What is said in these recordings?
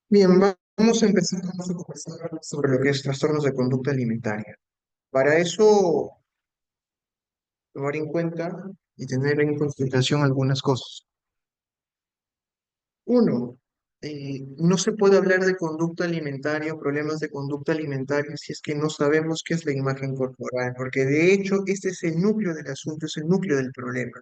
Bien, vamos a empezar a conversar sobre lo que es trastornos de conducta alimentaria. Para eso, tomar en cuenta y tener en consideración algunas cosas. Uno, no se puede hablar de conducta alimentaria o problemas de conducta alimentaria si es que no sabemos qué es la imagen corporal, porque de hecho este es el núcleo del asunto, es el núcleo del problema.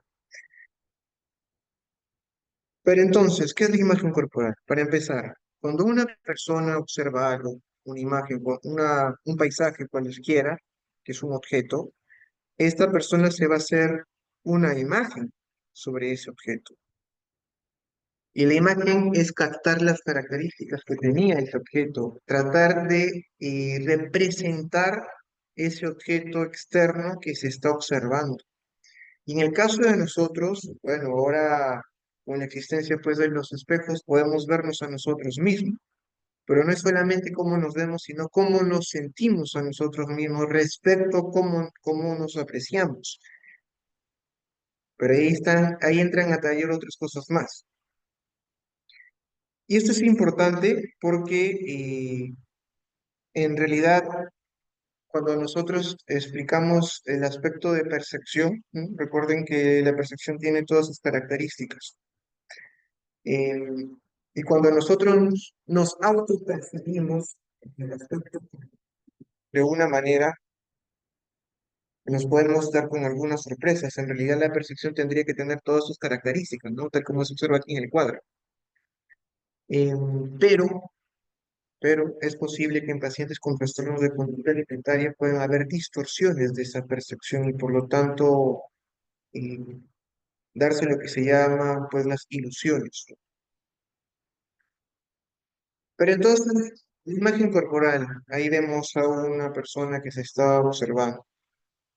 Pero entonces, ¿qué es la imagen corporal? Para empezar, cuando una persona observa algo, una imagen, un paisaje cualesquiera, que es un objeto, esta persona se va a hacer una imagen sobre ese objeto. Y la imagen es captar las características que tenía ese objeto, tratar de representar ese objeto externo que se está observando. Y en el caso de nosotros, bueno, ahora con la existencia pues de los espejos podemos vernos a nosotros mismos, pero no es solamente cómo nos vemos, sino cómo nos sentimos a nosotros mismos respecto a cómo nos apreciamos. Pero ahí entran a tallar otras cosas más. Y esto es importante porque en realidad cuando nosotros explicamos el aspecto de percepción, ¿no? Recuerden que la percepción tiene todas sus características. Eh, y cuando nosotros nos autopercibimos en el aspecto de una manera, nos podemos dar con algunas sorpresas. En realidad la percepción tendría que tener todas sus características, ¿no? Tal como se observa aquí en el cuadro. Eh, pero, pero es posible que en pacientes con trastornos de conducta alimentaria puedan haber distorsiones de esa percepción y por lo tanto eh, darse lo que se llama pues las ilusiones, ¿no? Pero entonces, la imagen corporal, ahí vemos a una persona que se está observando.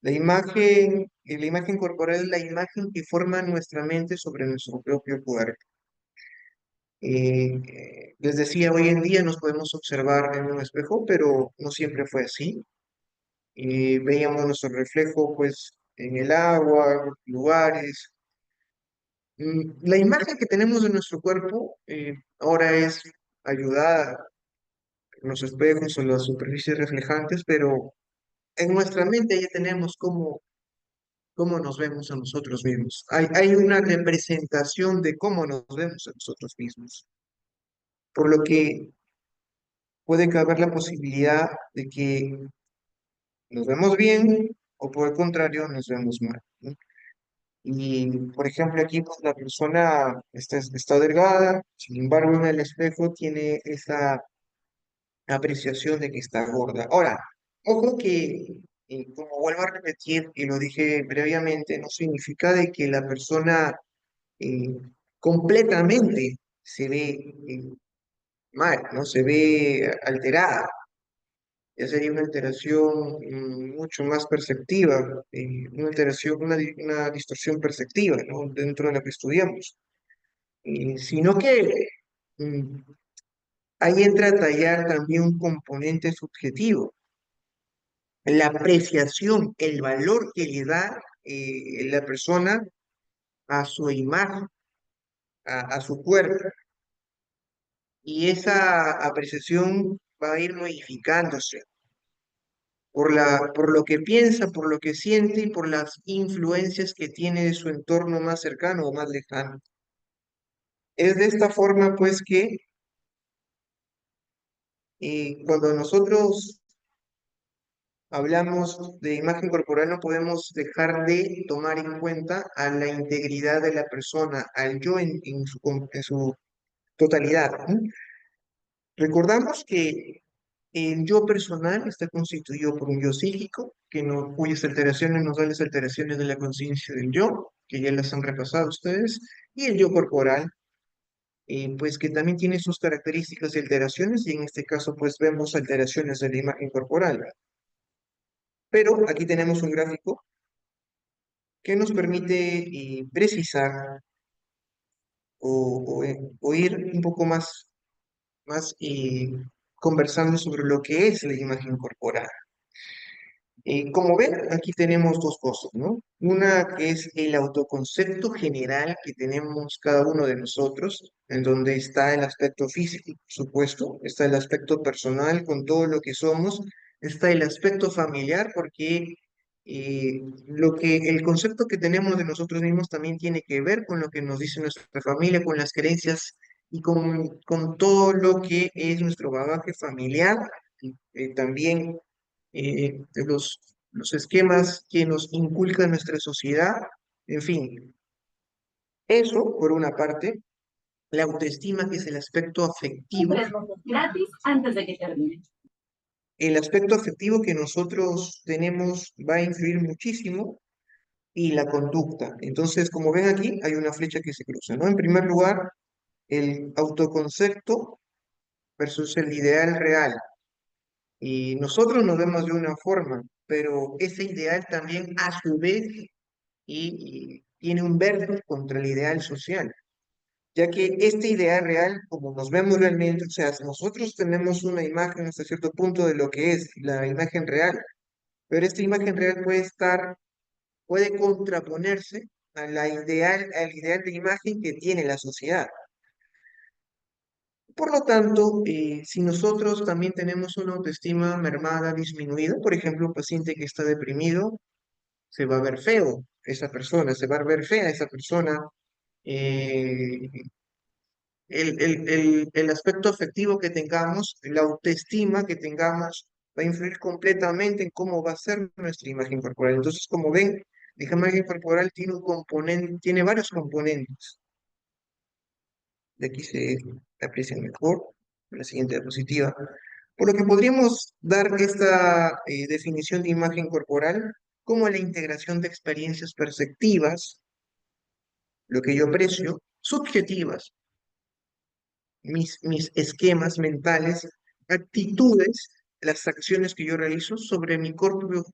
La imagen corporal es la imagen que forma nuestra mente sobre nuestro propio cuerpo. Les decía, hoy en día nos podemos observar en un espejo, pero no siempre fue así. Veíamos nuestro reflejo, pues, en el agua, en los lugares. La imagen que tenemos de nuestro cuerpo ahora es ayudada por los espejos o las superficies reflejantes, pero en nuestra mente ya tenemos cómo nos vemos a nosotros mismos. Hay una representación de cómo nos vemos a nosotros mismos, por lo que puede caber la posibilidad de que nos vemos bien o por el contrario nos vemos mal, ¿no? Y por ejemplo aquí pues, la persona está delgada, sin embargo en el espejo tiene esa apreciación de que está gorda. Ahora, ojo que, como vuelvo a repetir y lo dije previamente, no significa de que la persona eh, completamente se ve mal, ¿no? Se ve alterada. Ya sería una alteración mucho más perceptiva, una alteración, una distorsión perceptiva, ¿no? Dentro de lo que estudiamos. Sino que mm, ahí entra a tallar también un componente subjetivo, la apreciación, el valor que le da la persona a su imagen, a su cuerpo. Y esa apreciación va a ir modificándose por lo que piensa, por lo que siente y por las influencias que tiene de su entorno más cercano o más lejano. Es de esta forma, pues, que cuando nosotros hablamos de imagen corporal, no podemos dejar de tomar en cuenta a la integridad de la persona, al yo en su totalidad, ¿no? Recordamos que el yo personal está constituido por un yo psíquico, cuyas alteraciones nos dan las alteraciones de la conciencia del yo, que ya las han repasado ustedes, y el yo corporal, pues que también tiene sus características y alteraciones, y en este caso pues vemos alteraciones de la imagen corporal, ¿verdad? Pero aquí tenemos un gráfico que nos permite precisar o ir un poco más conversando sobre lo que es la imagen corporal. Como ven, aquí tenemos dos cosas, ¿no? Una que es el autoconcepto general que tenemos cada uno de nosotros, en donde está el aspecto físico, por supuesto, está el aspecto personal con todo lo que somos, está el aspecto familiar, porque el concepto que tenemos de nosotros mismos también tiene que ver con lo que nos dice nuestra familia, con las creencias y con todo lo que es nuestro bagaje familiar, y, también los esquemas que nos inculca nuestra sociedad, en fin, eso por una parte, la autoestima que es el aspecto afectivo, 3 votos gratis antes de que termine. el aspecto afectivo que nosotros tenemos va a influir muchísimo y la conducta. Entonces, como ven aquí, hay una flecha que se cruza, ¿no? En primer lugar, el autoconcepto versus el ideal real. Y nosotros nos vemos de una forma, pero ese ideal también a su vez y tiene un versus contra el ideal social, ya que este ideal real, como nos vemos realmente, o sea, nosotros tenemos una imagen hasta cierto punto de lo que es la imagen real, pero esta imagen real puede contraponerse al ideal de imagen que tiene la sociedad. Por lo tanto, si nosotros también tenemos una autoestima mermada, disminuida, por ejemplo, un paciente que está deprimido, se va a ver feo esa persona, se va a ver fea esa persona, eh, el aspecto afectivo que tengamos, la autoestima que tengamos, va a influir completamente en cómo va a ser nuestra imagen corporal. Entonces, como ven, la imagen corporal tiene un componente, tiene varios componentes. De aquí se aprecia mejor, la siguiente diapositiva. Por lo que podríamos dar esta definición de imagen corporal como la integración de experiencias perceptivas, lo que yo aprecio, subjetivas, mis esquemas mentales, actitudes, las acciones que yo realizo sobre mi propio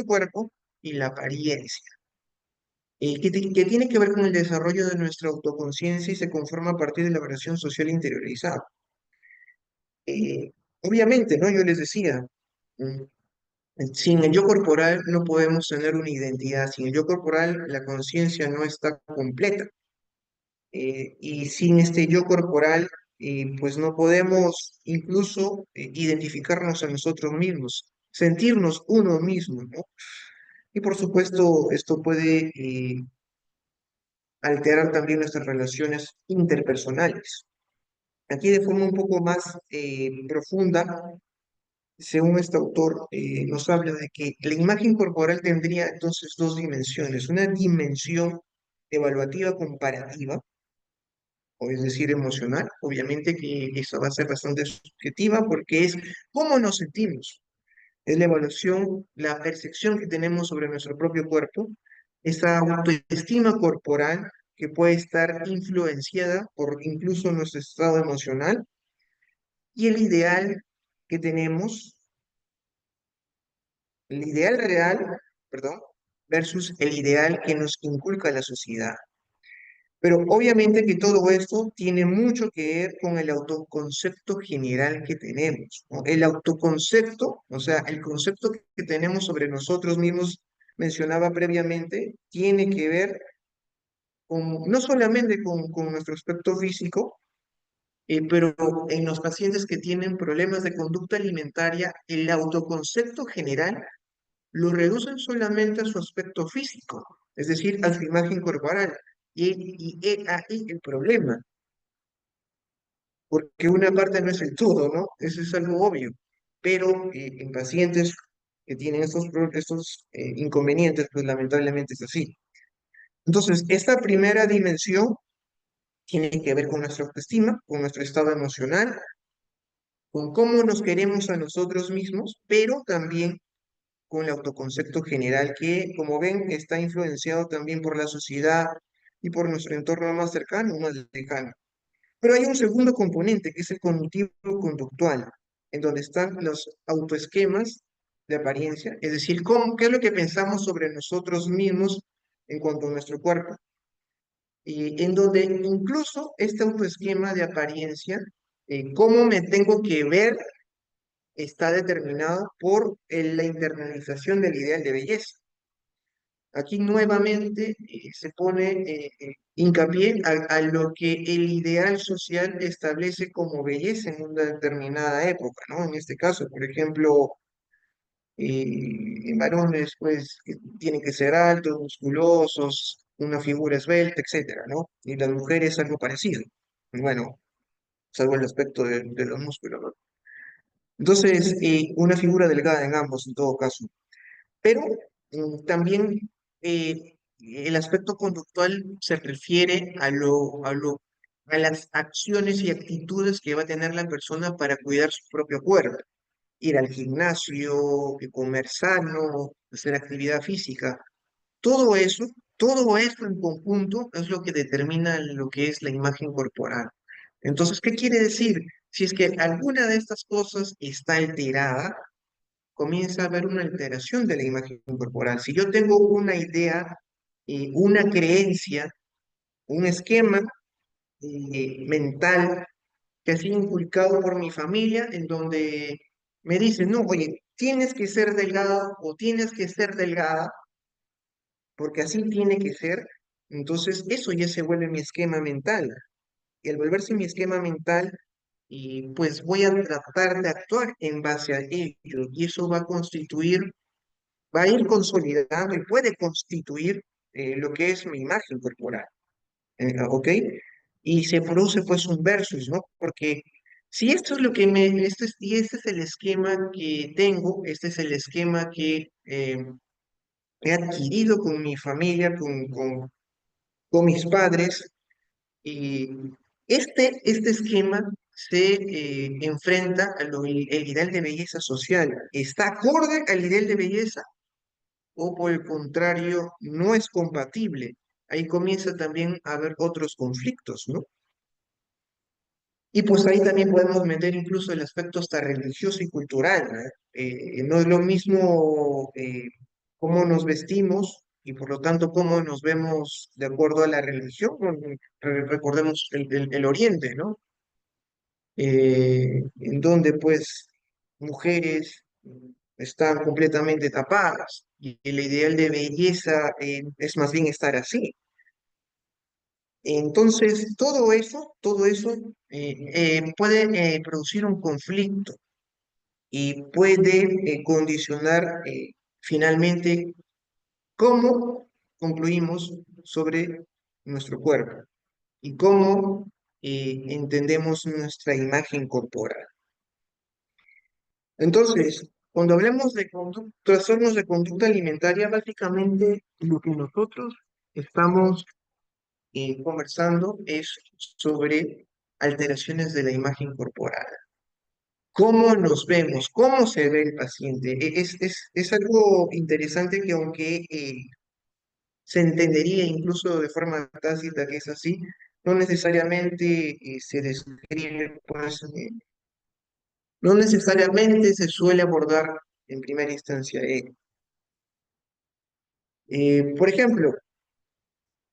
cuerpo y la apariencia, que tiene que ver con el desarrollo de nuestra autoconciencia y se conforma a partir de la variación social interiorizada. Eh, Obviamente, ¿no? Yo les decía, mm, sin el yo corporal no podemos tener una identidad, sin el yo corporal la conciencia no está completa. Y sin este yo corporal, pues no podemos incluso identificarnos a nosotros mismos, sentirnos uno mismo, ¿no? Y por supuesto, esto puede alterar también nuestras relaciones interpersonales. Aquí de forma un poco más profunda, según este autor, nos habla de que la imagen corporal tendría entonces dos dimensiones, una dimensión evaluativa comparativa, o es decir, emocional. Obviamente que esa va a ser bastante subjetiva porque es cómo nos sentimos, es la evaluación, la percepción que tenemos sobre nuestro propio cuerpo, esa autoestima corporal que puede estar influenciada por incluso nuestro estado emocional y el ideal que tenemos, el ideal real, perdón, versus el ideal que nos inculca la sociedad. Pero obviamente que todo esto tiene mucho que ver con el autoconcepto general que tenemos, ¿no? El autoconcepto, o sea, el concepto que tenemos sobre nosotros mismos, mencionaba previamente, tiene que ver no solamente con nuestro aspecto físico, pero en los pacientes que tienen problemas de conducta alimentaria, el autoconcepto general lo reducen solamente a su aspecto físico, es decir, a su imagen corporal. Y he ahí el problema, porque una parte no es el todo, ¿no? Eso es algo obvio. Pero en pacientes que tienen estos inconvenientes, pues lamentablemente es así. Entonces, esta primera dimensión tiene que ver con nuestra autoestima, con nuestro estado emocional, con cómo nos queremos a nosotros mismos, pero también con el autoconcepto general que, como ven, está influenciado también por la sociedad y por nuestro entorno más cercano, más lejano. Pero hay un segundo componente, que es el cognitivo-conductual, en donde están los autoesquemas de apariencia, es decir, qué es lo que pensamos sobre nosotros mismos en cuanto a nuestro cuerpo, y en donde incluso este autoesquema de apariencia, cómo me tengo que ver está determinada por la internalización del ideal de belleza. Aquí nuevamente se pone hincapié a lo que el ideal social establece como belleza en una determinada época, ¿no? En este caso, por ejemplo, en varones, pues, que tienen que ser altos, musculosos, una figura esbelta, etcétera, ¿no? Y las mujeres algo parecido. Bueno, salvo el aspecto de los músculos, ¿no? Entonces, una figura delgada en ambos, en todo caso. Pero también el aspecto conductual se refiere a las acciones y actitudes que va a tener la persona para cuidar su propio cuerpo. Ir al gimnasio, comer sano, hacer actividad física. Todo eso, todo eso en conjunto es lo que determina lo que es la imagen corporal. Entonces, ¿qué quiere decir? Si es que alguna de estas cosas está alterada, comienza a haber una alteración de la imagen corporal. Si yo tengo una idea, una creencia, un esquema mental que ha sido inculcado por mi familia, en donde me dicen, no, oye, tienes que ser delgado o tienes que ser delgada, porque así tiene que ser, entonces eso ya se vuelve mi esquema mental. Y al volverse mi esquema mental, y pues voy a tratar de actuar en base a ello, y eso va a ir consolidando y puede constituir lo que es mi imagen corporal, ¿ok? Y se produce pues un versus, ¿no? Porque si esto es lo que y este es el esquema que tengo, este es el esquema que he adquirido con mi familia, con mis padres, y este esquema se enfrenta el ideal de belleza social. ¿Está acorde al ideal de belleza? O por el contrario, no es compatible. Ahí comienza también a haber otros conflictos, ¿no? Y pues ahí también podemos meter incluso el aspecto hasta religioso y cultural, ¿no? No es lo mismo cómo nos vestimos y por lo tanto cómo nos vemos de acuerdo a la religión. Bueno, recordemos el Oriente, ¿no? En donde pues mujeres están completamente tapadas y el ideal de belleza es más bien estar así. Entonces, todo eso puede producir un conflicto y puede condicionar finalmente cómo concluimos sobre nuestro cuerpo y cómo entendemos nuestra imagen corporal. Entonces, cuando hablemos de trastornos de conducta alimentaria, básicamente lo que nosotros estamos conversando es sobre alteraciones de la imagen corporal. ¿Cómo nos vemos? ¿Cómo se ve el paciente? Es algo interesante que aunque se entendería incluso de forma tácita que es así, no necesariamente se describe, pues, no necesariamente se suele abordar en primera instancia. Por ejemplo,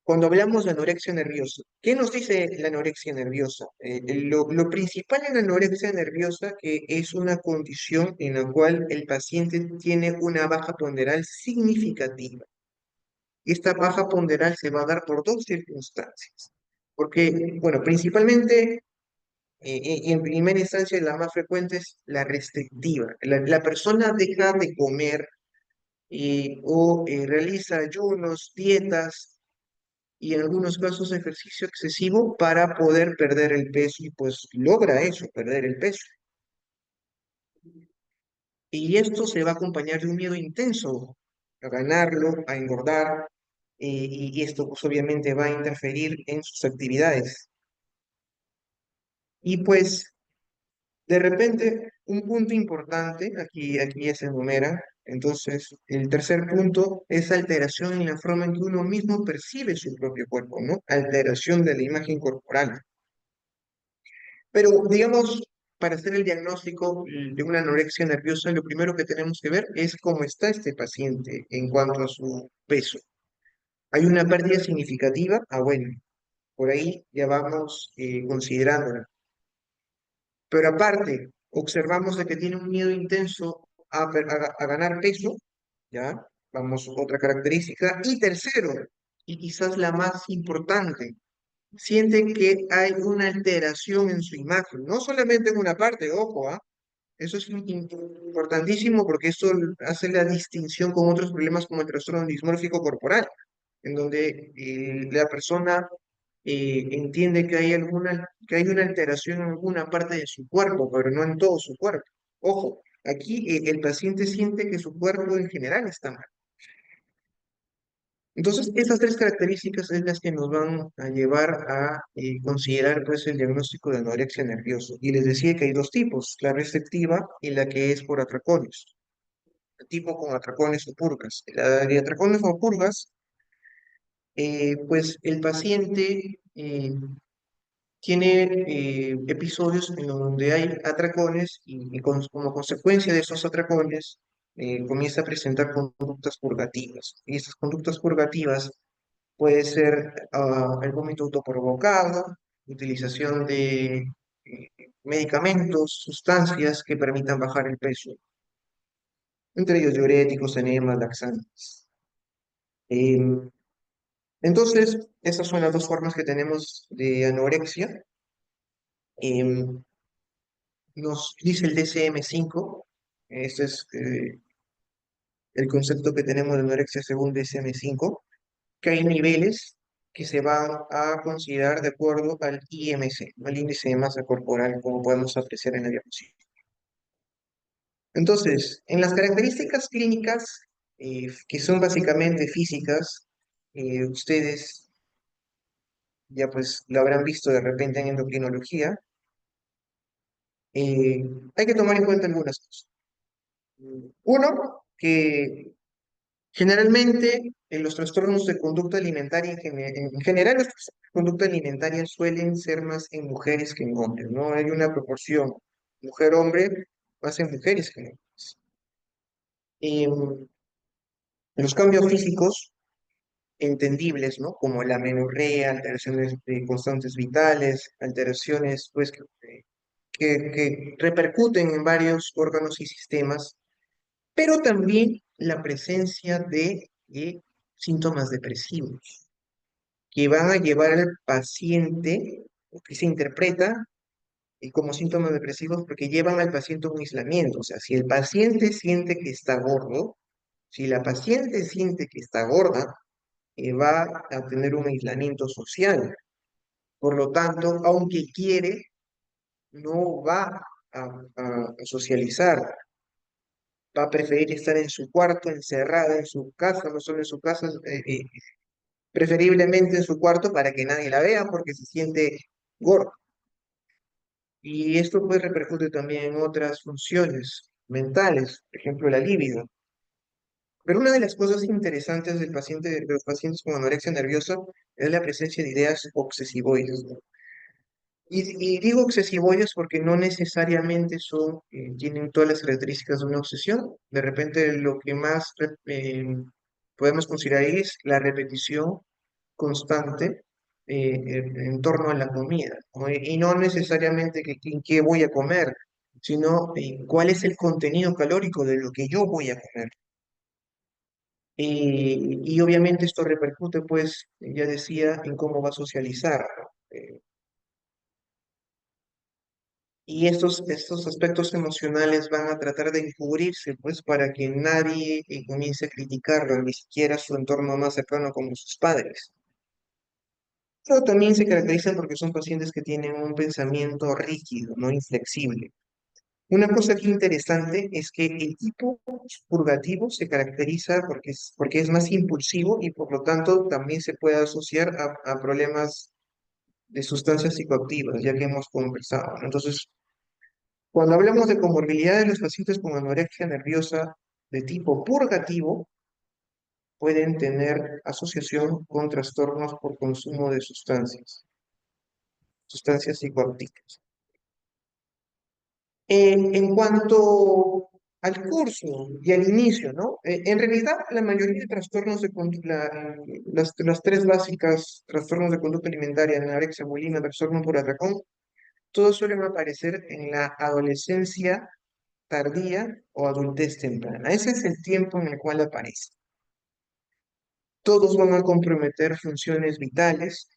cuando hablamos de anorexia nerviosa, ¿qué nos dice la anorexia nerviosa? Lo principal en la anorexia nerviosa que es una condición en la cual el paciente tiene una baja ponderal significativa. Esta baja ponderal se va a dar por dos circunstancias. Porque, bueno, principalmente, en primera instancia, la más frecuente es la restrictiva. La persona deja de comer o realiza ayunos, dietas y en algunos casos ejercicio excesivo para poder perder el peso y pues logra eso, perder el peso. Y esto se va a acompañar de un miedo intenso a ganarlo, a engordar, y esto pues obviamente va a interferir en sus actividades. Y pues de repente un punto importante, aquí ya se enumera, entonces el tercer punto es alteración en la forma en que uno mismo percibe su propio cuerpo, ¿no? Alteración de la imagen corporal. Pero, digamos, para hacer el diagnóstico de una anorexia nerviosa, lo primero que tenemos que ver es cómo está este paciente en cuanto a su peso. ¿Hay una pérdida significativa? Ah, bueno, por ahí ya vamos considerándola. Pero aparte, observamos de que tiene un miedo intenso a ganar peso, ¿ya? Vamos, otra característica. Y tercero, y quizás la más importante, siente que hay una alteración en su imagen, no solamente en una parte, ojo, ¿ah? Eso es importantísimo porque eso hace la distinción con otros problemas como el trastorno dismórfico corporal, en donde la persona entiende que hay una alteración en alguna parte de su cuerpo, pero no en todo su cuerpo. Ojo, aquí el paciente siente que su cuerpo en general está mal. Entonces, estas tres características es las que nos van a llevar a considerar pues, el diagnóstico de anorexia nerviosa. Y les decía que hay dos tipos, la restrictiva y la que es por atracones. El tipo con atracones o purgas. La de atracones o purgas, pues el paciente tiene episodios en donde hay atracones y como consecuencia de esos atracones comienza a presentar conductas purgativas. Y estas conductas purgativas puede ser el vómito autoprovocado, utilización de eh, medicamentos, sustancias que permitan bajar el peso, entre ellos diuréticos, enemas, laxantes. Em, entonces, esas son las dos formas que tenemos de anorexia. Em, Nos dice el DSM-5, este es el concepto que tenemos de anorexia según DSM-5, que hay niveles que se van a considerar de acuerdo al IMC, al índice de masa corporal, como podemos apreciar en la diapositiva. Entonces, en las características clínicas, que son básicamente físicas, ustedes ya pues lo habrán visto de repente en endocrinología, eh, hay que tomar en cuenta algunas cosas. Uno, que generalmente, en los trastornos de conducta alimentaria, en general, los trastornos de conducta alimentaria suelen ser más en mujeres que en hombres, ¿no? Hay una proporción mujer-hombre más en mujeres que en hombres. Los cambios físicos entendibles, ¿no? Como la amenorrea, alteraciones constantes vitales, alteraciones, pues, que repercuten en varios órganos y sistemas, pero también la presencia de síntomas depresivos que van a llevar al paciente, o que se interpreta como síntomas depresivos porque llevan al paciente a un aislamiento. O sea, si el paciente siente que está gordo, si la paciente siente que está gorda, va a tener un aislamiento social. Por lo tanto, aunque quiere, no va a socializar, va a preferir estar en su cuarto, encerrada en su casa, no solo en su casa, preferiblemente en su cuarto para que nadie la vea porque se siente gorda. Y esto pues repercute también en otras funciones mentales, por ejemplo la libido. Pero una de las cosas interesantes de los pacientes con anorexia nerviosa es la presencia de ideas obsesivoides, ¿no? Y digo obsesivoides porque no necesariamente tienen todas las características de una obsesión. De repente lo que más podemos considerar es la repetición constante en torno a la comida, ¿no? Y no necesariamente en qué voy a comer, sino cuál es el contenido calórico de lo que yo voy a comer. Y obviamente esto repercute, pues, ya decía, en cómo va a socializar, ¿no? Y estos aspectos emocionales van a tratar de encubrirse, pues, para que nadie comience a criticarlo, ni siquiera su entorno más cercano como sus padres. Pero también se caracterizan porque son pacientes que tienen un pensamiento rígido, no inflexible. Una cosa aquí interesante es que el tipo purgativo se caracteriza porque es más impulsivo y por lo tanto también se puede asociar a problemas de sustancias psicoactivas, ya que hemos conversado, ¿no? Entonces, cuando hablamos de comorbilidad de los pacientes con anorexia nerviosa de tipo purgativo, pueden tener asociación con trastornos por consumo de sustancias psicoactivas. En cuanto al curso y al inicio, ¿no? En realidad, la mayoría de trastornos de conducta, las tres básicas, trastornos de conducta alimentaria, anorexia, bulimia, trastorno por atracón, todos suelen aparecer en la adolescencia tardía o adultez temprana. Ese es el tiempo en el cual aparece. Todos van a comprometer funciones vitales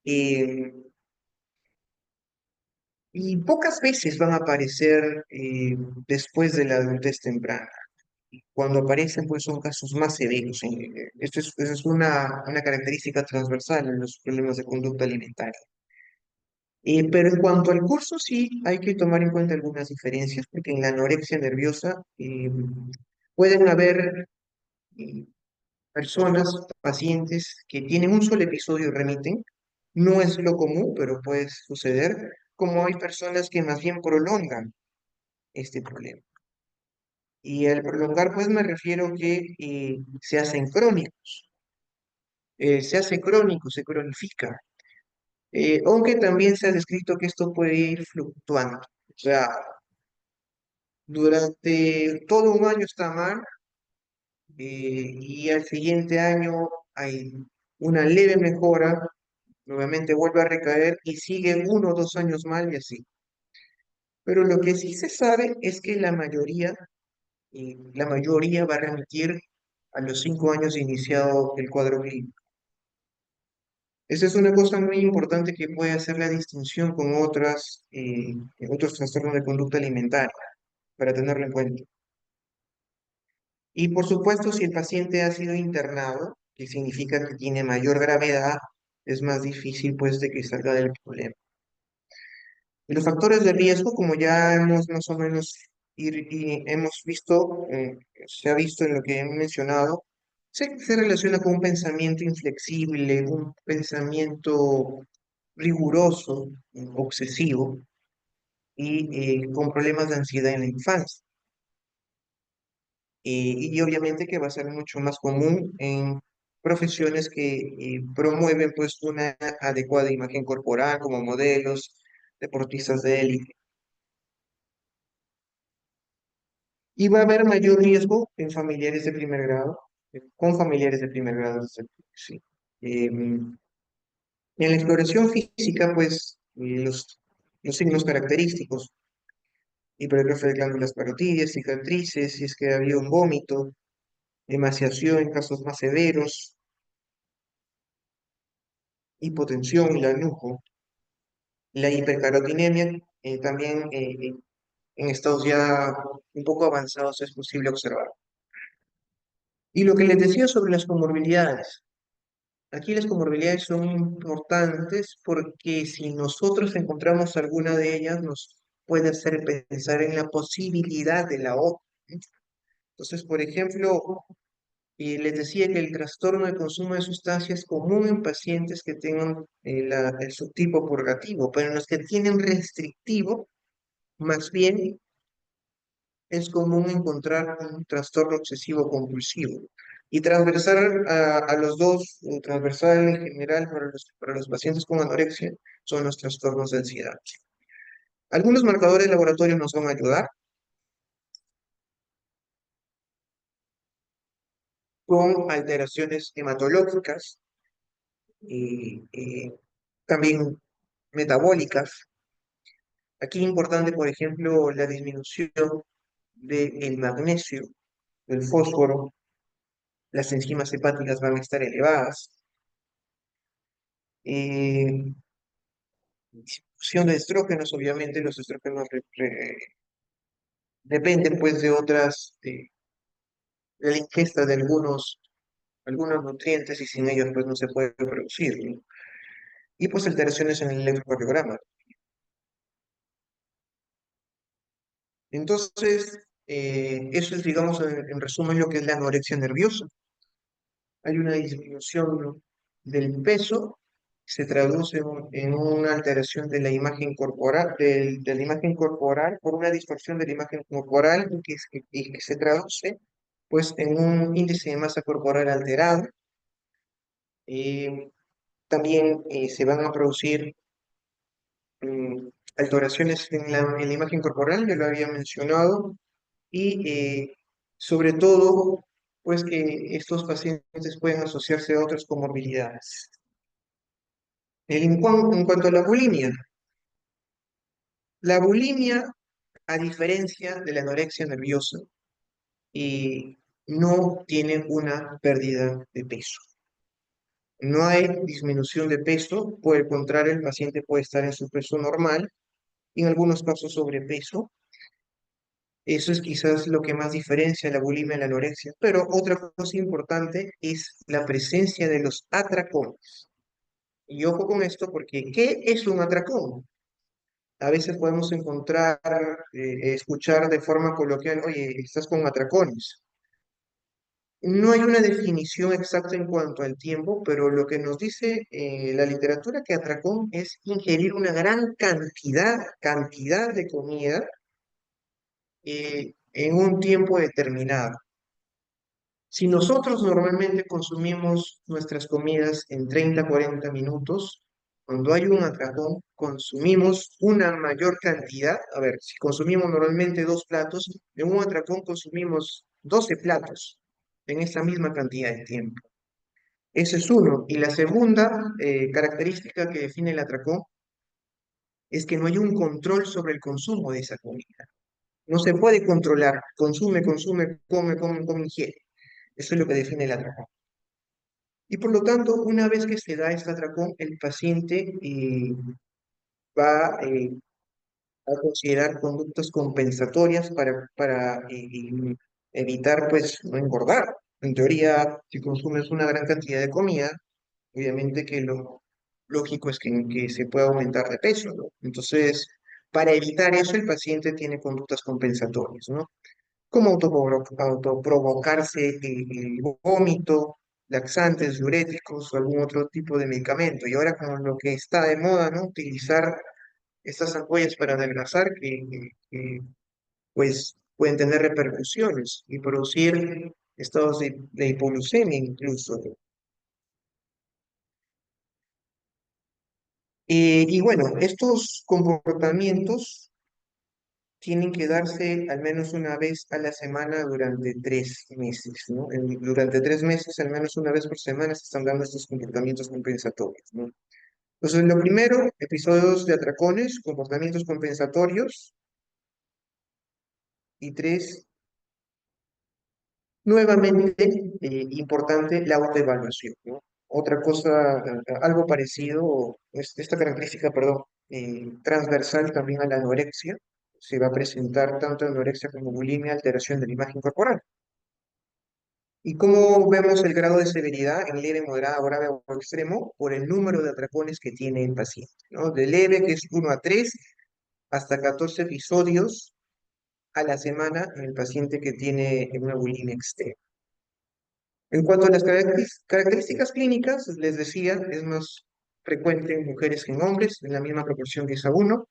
eh, y pocas veces van a aparecer después de la adultez temprana. Cuando aparecen, pues son casos más severos. Esto es una característica transversal en los problemas de conducta alimentaria. Pero en cuanto al curso, sí hay que tomar en cuenta algunas diferencias, porque en la anorexia nerviosa pueden haber eh, personas, pacientes que tienen un solo episodio y remiten. No es lo común, pero puede suceder, como hay personas que más bien prolongan este problema. Y al prolongar, pues me refiero que se hacen crónicos, se hace crónico, se cronifica, aunque también se ha descrito que esto puede ir fluctuando. O sea, durante todo un año está mal y al siguiente año hay una leve mejora, nuevamente vuelve a recaer y sigue 1 o 2 años mal y así. Pero lo que sí se sabe es que la mayoría va a remitir a los 5 años de iniciado el cuadro clínico. Esa es una cosa muy importante que puede hacer la distinción con otros trastornos de conducta alimentaria, para tenerlo en cuenta. Y por supuesto, si el paciente ha sido internado, que significa que tiene mayor gravedad, es más difícil pues de que salga del problema. Y los factores de riesgo, como ya hemos más o menos hemos visto, se ha visto en lo que he mencionado, se relaciona con un pensamiento inflexible, un pensamiento riguroso, obsesivo y con problemas de ansiedad en la infancia. Y obviamente que va a ser mucho más común en profesiones que promueven pues una adecuada imagen corporal como modelos, deportistas de élite. Y va a haber mayor riesgo en familiares de primer grado, con familiares de primer grado, sí. En la exploración física, pues los signos característicos, hipertrofia de glándulas parotídeas, cicatrices, si es que había un vómito, emaciación en casos más severos, hipotensión y lanujo. La hipercarotinemia también en estados ya un poco avanzados es posible observar. Y lo que les decía sobre las comorbilidades. Aquí las comorbilidades son importantes porque si nosotros encontramos alguna de ellas nos puede hacer pensar en la posibilidad de la otra. Entonces, por ejemplo, les decía que el trastorno de consumo de sustancias es común en pacientes que tengan el subtipo purgativo, pero en los que tienen restrictivo, más bien es común encontrar un trastorno obsesivo compulsivo. Y transversal a los dos, transversal en general para los pacientes con anorexia, son los trastornos de ansiedad. Algunos marcadores de laboratorio nos van a ayudar con alteraciones hematológicas y también metabólicas. Aquí importante, por ejemplo, la disminución del magnesio, del fósforo, las enzimas hepáticas van a estar elevadas. Eh, Disminución de estrógenos, obviamente los estrógenos dependen pues de de la ingesta de algunos nutrientes y sin ellos pues no se puede producir, ¿no? Y pues alteraciones en el electrocardiograma. Entonces, eso es, digamos, en resumen lo que es la anorexia nerviosa. Hay una disminución del peso, se traduce en una alteración de la imagen corporal, de la imagen corporal por una distorsión de la imagen corporal y que se traduce pues en un índice de masa corporal alterado. Eh, También se van a producir alteraciones en la imagen corporal, ya lo había mencionado, y sobre todo, pues que estos pacientes pueden asociarse a otras comorbilidades. En cuanto a la bulimia, La bulimia, a diferencia de la anorexia nerviosa, no tiene una pérdida de peso. No hay disminución de peso, por el contrario, el paciente puede estar en su peso normal y en algunos casos sobrepeso. Eso es quizás lo que más diferencia la bulimia y la anorexia. Pero otra cosa importante es la presencia de los atracones. Y ojo con esto porque, ¿qué es un atracón? A veces podemos encontrar, escuchar de forma coloquial, oye, estás con atracones. No hay una definición exacta en cuanto al tiempo, pero lo que nos dice la literatura que atracón es ingerir una gran cantidad de comida en un tiempo determinado. Si nosotros normalmente consumimos nuestras comidas en 30, 40 minutos, cuando hay un atracón, consumimos una mayor cantidad. A ver, si consumimos normalmente 2 platos, en un atracón consumimos 12 platos en esa misma cantidad de tiempo. Ese es uno. Y la segunda característica que define el atracón es que no hay un control sobre el consumo de esa comida. No se puede controlar. Consume, consume, come, come, come, ingiere. Eso es lo que define el atracón. Y por lo tanto, una vez que se da este atracón, el paciente va a considerar conductas compensatorias para evitar, pues, no engordar. En teoría, si consumes una gran cantidad de comida, obviamente que lo lógico es que se pueda aumentar de peso, ¿no? Entonces, para evitar eso, el paciente tiene conductas compensatorias, ¿no? Como autoprovocarse el vómito, laxantes, diuréticos o algún otro tipo de medicamento. Y ahora con lo que está de moda, ¿no? Utilizar estas ampollas para adelgazar pues pueden tener repercusiones y producir estados de hipoglucemia incluso. Y bueno, estos comportamientos tienen que darse al menos una vez a la semana durante 3 meses, ¿no? Durante 3 meses, al menos una vez por semana, se están dando estos comportamientos compensatorios, ¿no? Entonces, lo primero, episodios de atracones, comportamientos compensatorios, y tres, nuevamente, importante, la autoevaluación, ¿no? Otra cosa, algo parecido, esta característica, perdón, transversal también a la anorexia, se va a presentar tanto anorexia como bulimia, alteración de la imagen corporal. ¿Y cómo vemos el grado de severidad en leve, moderada, grave o extremo? Por el número de atracones que tiene el paciente, ¿no? De leve, que es 1 a 3, hasta 14 episodios a la semana en el paciente que tiene una bulimia extrema. En cuanto a las características clínicas, les decía, es más frecuente en mujeres que en hombres, en la misma proporción que es a 1.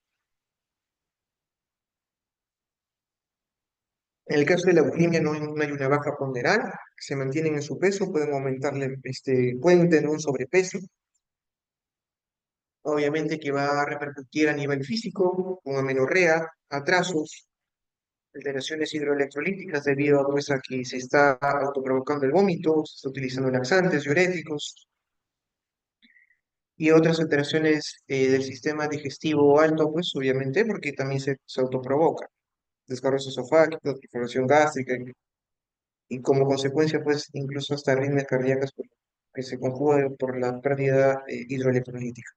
En el caso de la bulimia no hay una baja ponderal, se mantienen en su peso, pueden aumentarle, pueden tener un sobrepeso, obviamente que va a repercutir a nivel físico, con amenorrea, atrasos, alteraciones hidroelectrolíticas debido a, pues, a que se está autoprovocando el vómito, se está utilizando laxantes, diuréticos, y otras alteraciones del sistema digestivo alto, pues obviamente, porque también se autoprovoca. Desgarros esofágicos, perforación gástrica, y como consecuencia, pues incluso hasta arritmias cardíacas que se conjugan por la pérdida hidroelectrolítica.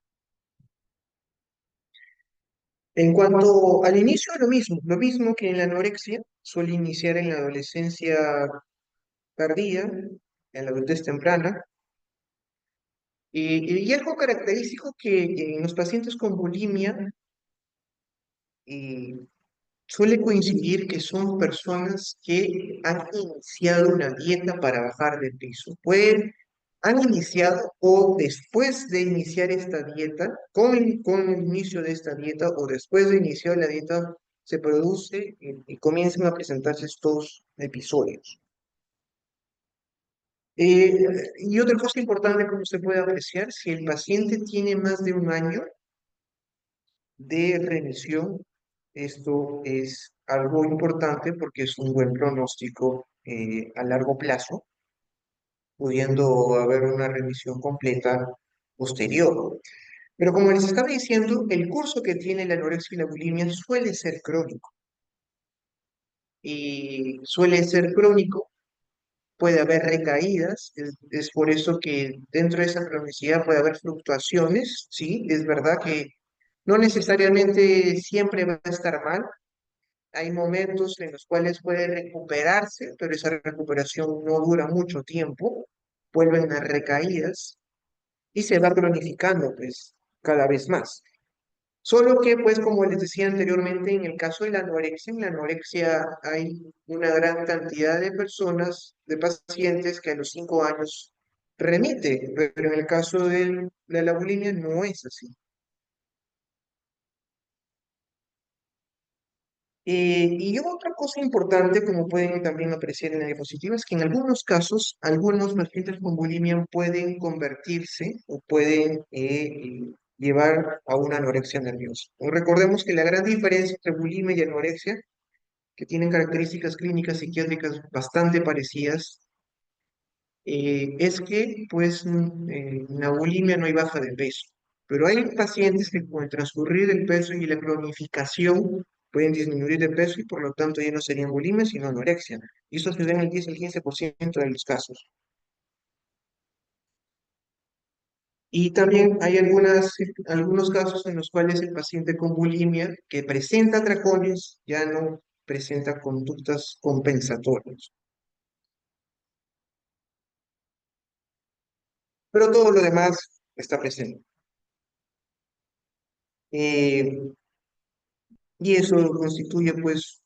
En cuanto al inicio, lo mismo que en la anorexia, suele iniciar en la adolescencia tardía, en la adultez temprana, y algo característico que en los pacientes con bulimia eh, suele coincidir que son personas que han iniciado una dieta para bajar de peso. Han iniciado o después de iniciar esta dieta, con el inicio de esta dieta o después de iniciar la dieta, se produce y comienzan a presentarse estos episodios. Y otra cosa importante, como se puede apreciar, si el paciente tiene más de un año de remisión, esto es algo importante porque es un buen pronóstico a largo plazo, pudiendo haber una remisión completa posterior. Pero como les estaba diciendo, el curso que tiene la anorexia y la bulimia suele ser crónico. Y suele ser crónico, puede haber recaídas, es por eso que dentro de esa cronicidad puede haber fluctuaciones, ¿sí? Es verdad que no necesariamente siempre va a estar mal. Hay momentos en los cuales puede recuperarse, pero esa recuperación no dura mucho tiempo. Vuelven a recaídas y se va cronificando, pues, cada vez más. Solo que, pues, como les decía anteriormente, en la anorexia hay una gran cantidad de personas, de pacientes que a los 5 años remite, pero en el caso de la bulimia no es así. Y otra cosa importante, como pueden también apreciar en la diapositiva, es que en algunos casos, algunos pacientes con bulimia pueden convertirse o pueden llevar a una anorexia nerviosa. Recordemos que la gran diferencia entre bulimia y anorexia, que tienen características clínicas psiquiátricas bastante parecidas, es que pues en la bulimia no hay baja de peso, pero hay pacientes que con el transcurrir del peso y la cronificación pueden disminuir de peso y por lo tanto ya no serían bulimia sino anorexia. Y eso se da en el 10 al 15% de los casos. Y también hay algunos casos en los cuales el paciente con bulimia que presenta atracones ya no presenta conductas compensatorias, pero todo lo demás está presente. Eh, Y eso constituye, pues,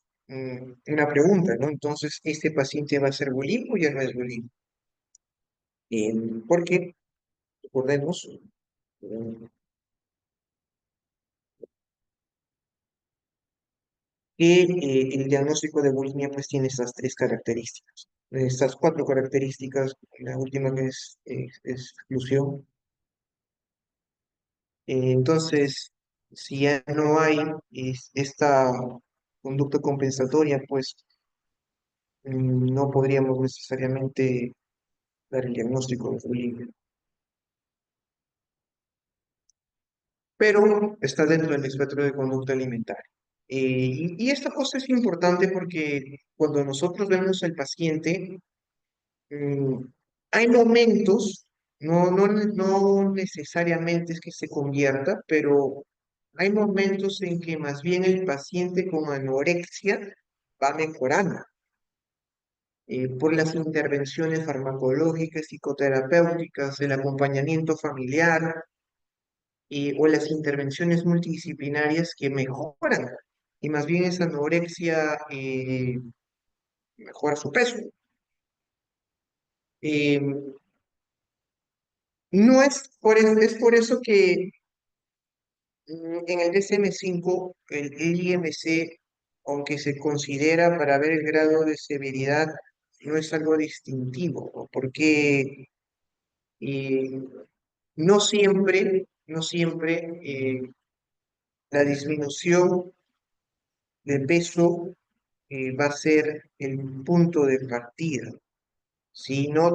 una pregunta, ¿no? Entonces, ¿este paciente va a ser bulímico o ya no es bulímico? Eh, Porque, recordemos, que el diagnóstico de bulimia, pues, tiene estas tres características. Estas cuatro características, la última que es exclusión. Entonces, si ya no hay esta conducta compensatoria, pues, no podríamos necesariamente dar el diagnóstico de bulimia. Pero está dentro del espectro de conducta alimentaria. Y esta cosa es importante porque cuando nosotros vemos al paciente, mm, hay momentos, no necesariamente es que se convierta, pero hay momentos en que más bien el paciente con anorexia va mejorando por las intervenciones farmacológicas, psicoterapéuticas, el acompañamiento familiar, o las intervenciones multidisciplinarias que mejoran, y más bien esa anorexia mejora su peso. Eh, no es por eso, es por eso que en el DSM-5, el IMC, aunque se considera para ver el grado de severidad, no es algo distintivo, ¿no? Porque eh, no siempre la disminución de peso va a ser el punto de partida, sino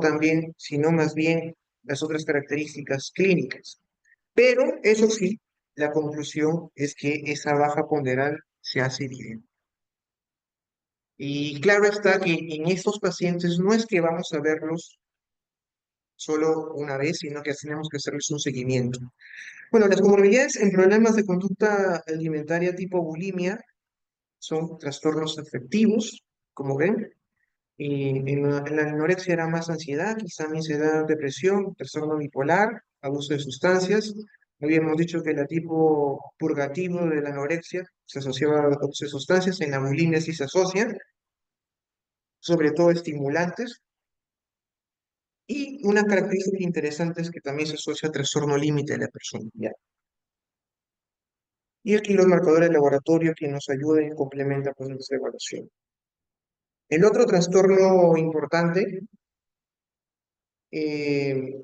más bien las otras características clínicas. Pero eso sí, la conclusión es que esa baja ponderal se hace evidente. Y claro está que en estos pacientes no es que vamos a verlos solo una vez, sino que tenemos que hacerles un seguimiento. Bueno, las comorbilidades en problemas de conducta alimentaria tipo bulimia son trastornos afectivos, como ven. En la anorexia era más ansiedad, quizá también se da depresión, trastorno bipolar, abuso de sustancias. Habíamos dicho que el tipo purgativo de la anorexia se asociaba a abuso de sustancias, en la bulimia sí se asocian, sobre todo estimulantes. Y una característica interesante es que también se asocia a trastorno límite de la personalidad. Y aquí los marcadores de laboratorio que nos ayudan y complementan con nuestra evaluación. El otro trastorno importante eh,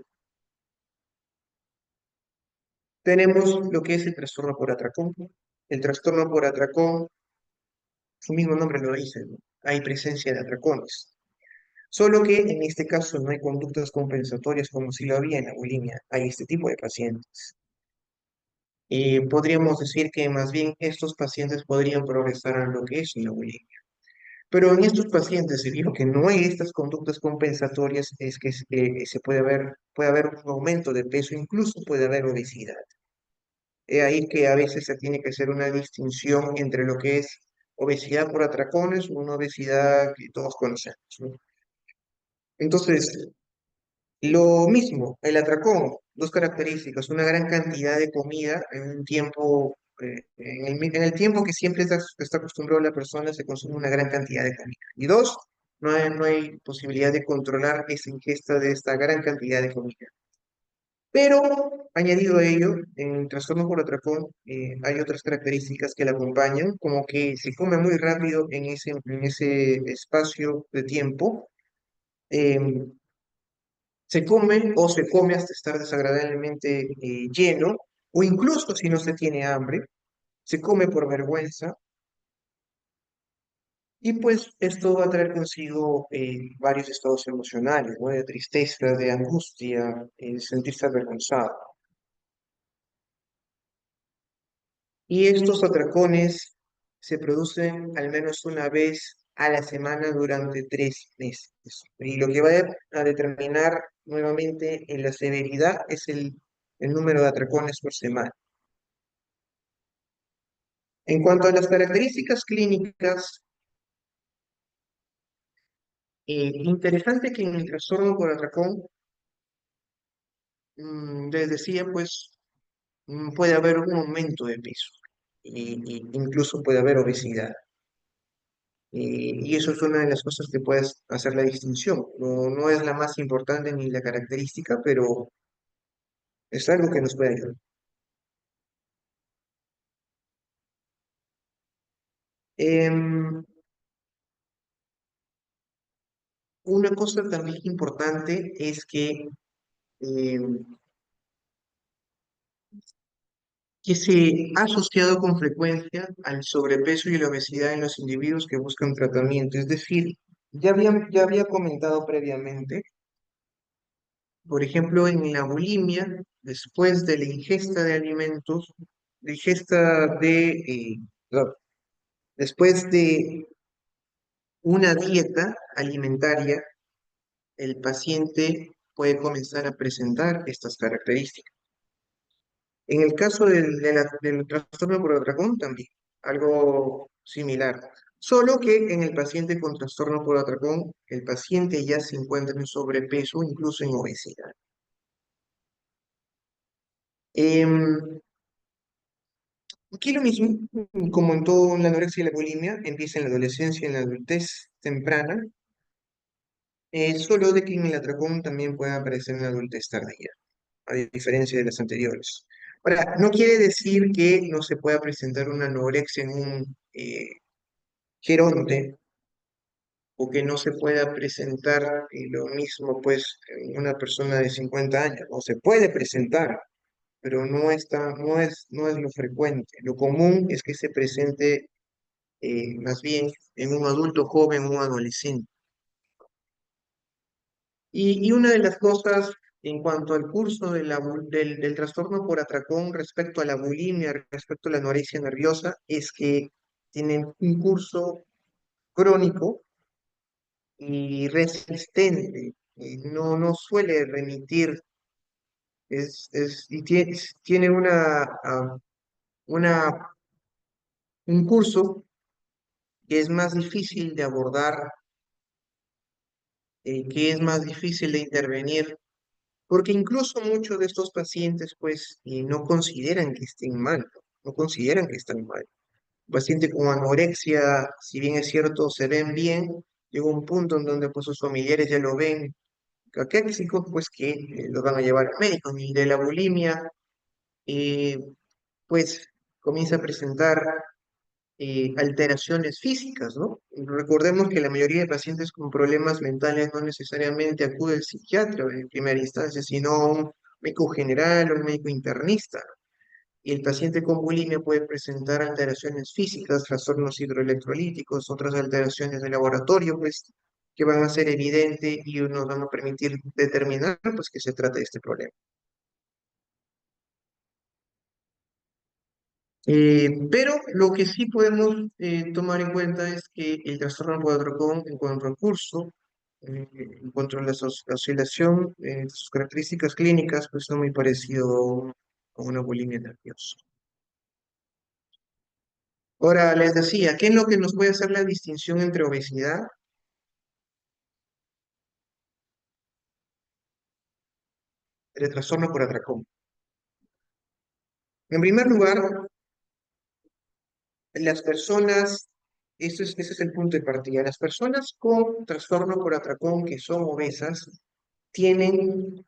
tenemos lo que es el trastorno por atracón. El trastorno por atracón, su mismo nombre lo dice, ¿no? Hay presencia de atracones. Solo que en este caso no hay conductas compensatorias como si lo había en la bulimia. Hay este tipo de pacientes. podríamos decir que más bien estos pacientes podrían progresar a lo que es una bulimia. Pero en estos pacientes se vio que no hay estas conductas compensatorias, es que puede haber un aumento de peso, incluso puede haber obesidad. Es ahí que a veces se tiene que hacer una distinción entre lo que es obesidad por atracones o una obesidad que todos conocemos, ¿no? Entonces, lo mismo, el atracón, dos características, una gran cantidad de comida en un tiempo, en el tiempo que siempre está acostumbrado la persona, se consume una gran cantidad de comida. Y dos, no hay posibilidad de controlar esa ingesta de esta gran cantidad de comida. Pero, añadido a ello, en el trastorno por atracón hay otras características que la acompañan, como que se come muy rápido en ese espacio de tiempo. em, Se come o se come hasta estar desagradablemente lleno, o incluso si no se tiene hambre, se come por vergüenza, y pues esto va a traer consigo varios estados emocionales, ¿no? De tristeza, de angustia, sentirse avergonzado. Y estos atracones se producen al menos una vez a la semana durante 3 meses. Y lo que va a determinar nuevamente en la severidad es el número de atracones por semana. En cuanto a las características clínicas, interesante que en el trastorno por atracón, les decía, pues puede haber un aumento de peso y incluso puede haber obesidad. Y eso es una de las cosas que puedes hacer la distinción. No es la más importante ni la característica, pero es algo que nos puede ayudar. Em, una cosa también importante es em, que se ha asociado con frecuencia al sobrepeso y la obesidad en los individuos que buscan tratamiento. Es decir, ya había comentado previamente, por ejemplo, en la bulimia, después de la ingesta de alimentos, la ingesta no, después de una dieta alimentaria, el paciente puede comenzar a presentar estas características. En el caso del trastorno por atracón también, algo similar. Solo que en el paciente con trastorno por atracón, el paciente ya se encuentra en sobrepeso, incluso en obesidad. Em, Aquí lo mismo, como en todo en la anorexia y la bulimia, empieza en la adolescencia y en la adultez temprana, solo de que en el atracón también puede aparecer en la adultez tardía, a diferencia de las anteriores. Ahora, no quiere decir que no se pueda presentar una anorexia en un geronte o que no se pueda presentar lo mismo pues en una persona de 50 años, o se puede presentar, pero no es lo frecuente. Lo común es que se presente más bien en un adulto joven o un adolescente. Y una de las cosas en cuanto al curso del trastorno por atracón respecto a la bulimia, respecto a la anorexia nerviosa, es que tienen un curso crónico y resistente, y no suele remitir, y tiene una, un curso que es más difícil de abordar, que es más difícil de intervenir, porque incluso muchos de estos pacientes pues no consideran que estén mal, no consideran que están mal. Un paciente con anorexia, si bien es cierto, se ven bien, llega un punto en donde pues sus familiares ya lo ven caquéxicos, pues que los van a llevar al médico. Y de la bulimia, eh, pues comienza a presentar alteraciones físicas, ¿no? Recordemos que la mayoría de pacientes con problemas mentales no necesariamente acude al psiquiatra en primera instancia, sino a un médico general o un médico internista. Y el paciente con bulimia puede presentar alteraciones físicas, trastornos hidroelectrolíticos, otras alteraciones de laboratorio, pues, que van a ser evidentes y nos van a permitir determinar, pues, que se trata de este problema. Pero lo que sí podemos tomar en cuenta es que el trastorno por atracón en cuanto al curso, en cuanto a la oscilación de sus características clínicas, pues no muy parecido a una bulimia nerviosa. Ahora, les decía, ¿qué es lo que nos puede hacer la distinción entre obesidad y el trastorno por atracón? En primer lugar, las personas, ese es el punto de partida, las personas con trastorno por atracón que son obesas tienen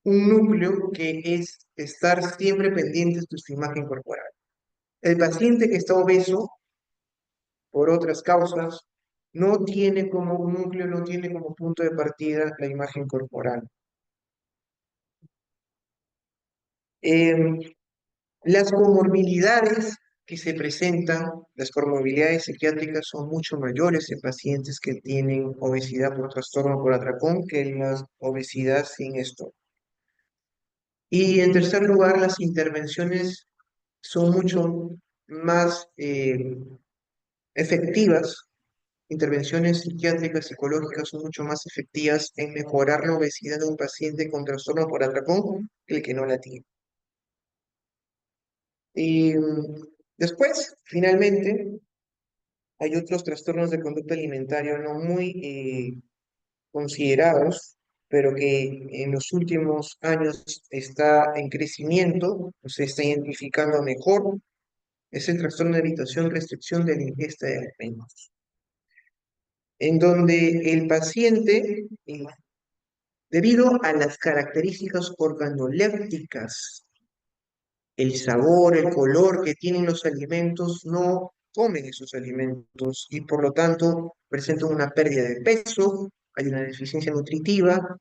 un núcleo que es estar siempre pendientes de su imagen corporal. El paciente que está obeso por otras causas no tiene como un núcleo, no tiene como punto de partida la imagen corporal. Em, las comorbilidades que se presentan, las comorbilidades psiquiátricas son mucho mayores en pacientes que tienen obesidad por trastorno por atracón que en la obesidad sin esto. Y en tercer lugar, las intervenciones son mucho más efectivas, intervenciones psiquiátricas, psicológicas son mucho más efectivas en mejorar la obesidad de un paciente con trastorno por atracón que el que no la tiene. Y después, finalmente, hay otros trastornos de conducta alimentaria no muy considerados, pero que en los últimos años está en crecimiento, se está identificando mejor, es el trastorno de evitación, restricción de la ingesta de alimentos, en donde el paciente, debido a las características organolépticas, el sabor, el color que tienen los alimentos, no comen esos alimentos y por lo tanto presentan una pérdida de peso, hay una deficiencia nutritiva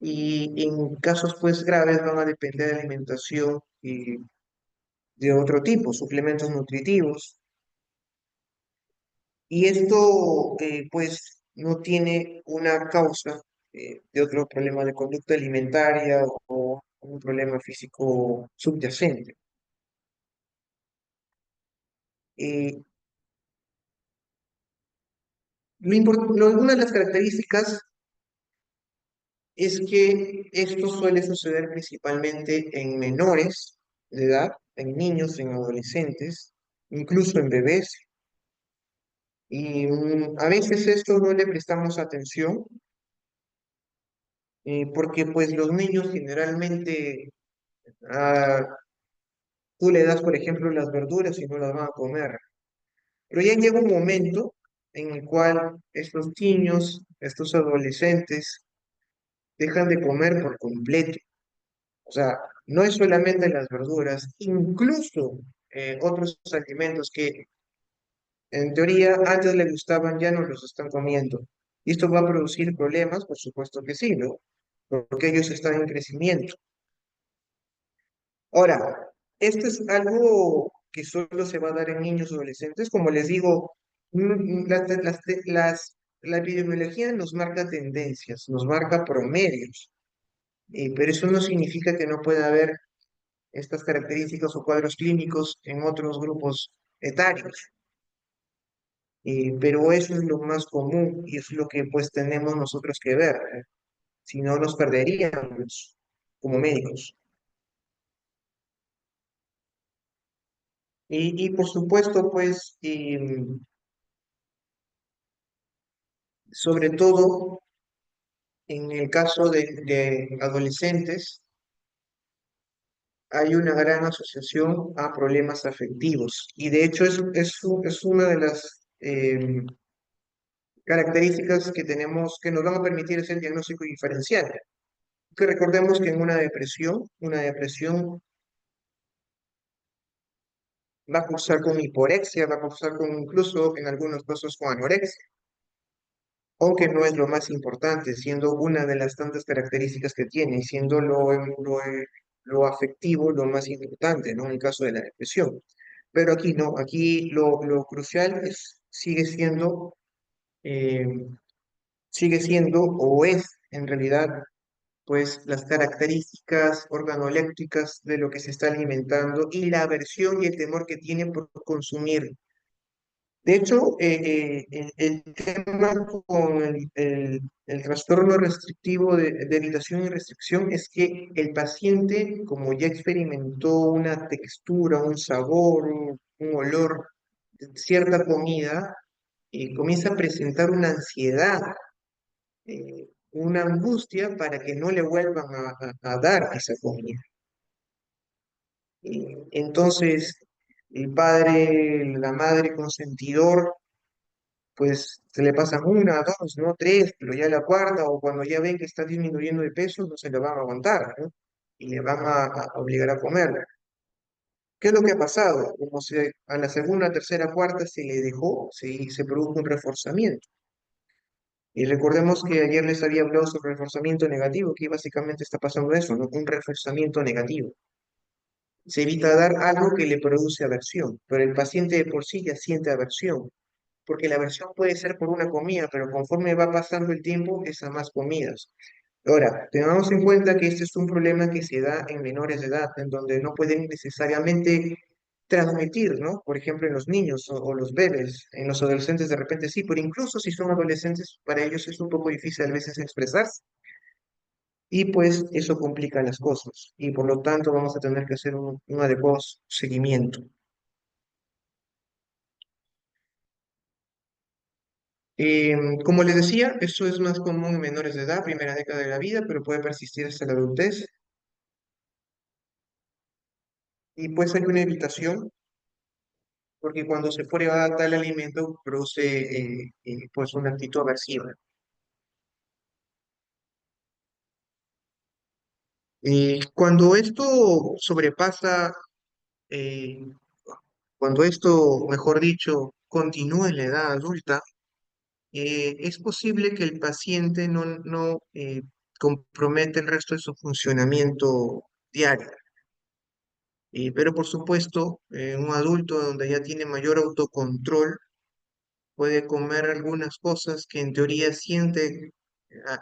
y en casos pues graves van a depender de alimentación de otro tipo, suplementos nutritivos. Y esto pues no tiene una causa de otro problema de conducta alimentaria o un problema físico subyacente. Eh, una de las características es que esto suele suceder principalmente en menores de edad, en niños, en adolescentes, incluso en bebés. Y a veces esto no le prestamos atención porque pues los niños generalmente ah, tú le das, por ejemplo, las verduras y no las van a comer. Pero ya llega un momento en el cual estos niños, estos adolescentes, dejan de comer por completo. O sea, no es solamente las verduras, incluso otros alimentos que en teoría antes le gustaban, ya no los están comiendo. ¿Y esto va a producir problemas? Por supuesto que sí, ¿no? Porque ellos están en crecimiento. Ahora, esto es algo que solo se va a dar en niños y adolescentes. Como les digo, la epidemiología nos marca tendencias, nos marca promedios, pero eso no significa que no pueda haber estas características o cuadros clínicos en otros grupos etarios. Pero eso es lo más común y es lo que pues tenemos nosotros que ver. Si no, nos perderíamos como médicos. Y por supuesto, pues, sobre todo en el caso de adolescentes, hay una gran asociación a problemas afectivos. Y de hecho es una de las características que tenemos que nos van a permitir hacer el diagnóstico diferencial. Que recordemos que en una depresión va a cursar con hiporexia, va a cursar con incluso en algunos casos con anorexia, aunque no es lo más importante, siendo una de las tantas características que tiene, y siendo lo afectivo lo más importante, ¿no? En el caso de la depresión. Pero aquí no, aquí lo crucial es, eh, sigue siendo o es en realidad pues las características organolépticas de lo que se está alimentando y la aversión y el temor que tiene por consumir. De hecho, el tema con el trastorno restrictivo de evitación y restricción es que el paciente, como ya experimentó una textura, un sabor, un olor de cierta comida, comienza a presentar una ansiedad, una angustia para que no le vuelvan a dar esa comida. Entonces, el padre, la madre consentidor, pues se le pasan una, dos, no tres, pero ya la cuarta, o cuando ya ven que está disminuyendo de peso, no se le van a aguantar, ¿no? Y le van a obligar a comer. ¿Qué es lo que ha pasado? Como a la segunda, tercera, cuarta se le dejó, se produjo un reforzamiento. Y recordemos que ayer les había hablado sobre reforzamiento negativo, que básicamente está pasando eso, ¿no? Un reforzamiento negativo. Se evita dar algo que le produce aversión, pero el paciente de por sí ya siente aversión, porque la aversión puede ser por una comida, pero conforme va pasando el tiempo es a más comidas. Ahora, tengamos en cuenta que este es un problema que se da en menores de edad, en donde no pueden necesariamente transmitir, ¿no? Por ejemplo, en los niños o los bebés, en los adolescentes de repente sí, pero incluso si son adolescentes, para ellos es un poco difícil a veces expresarse. Y pues eso complica las cosas y por lo tanto vamos a tener que hacer un adecuado seguimiento. Como les decía, esto es más común en menores de edad, primera década de la vida, pero puede persistir hasta la adultez. Y pues hay una evitación, porque cuando se prueba tal alimento produce pues una actitud aversiva. Cuando esto sobrepasa, eh, cuando esto, mejor dicho, continúa en la edad adulta, es posible que el paciente no comprometa el resto de su funcionamiento diario. Pero por supuesto, un adulto donde ya tiene mayor autocontrol puede comer algunas cosas que en teoría siente,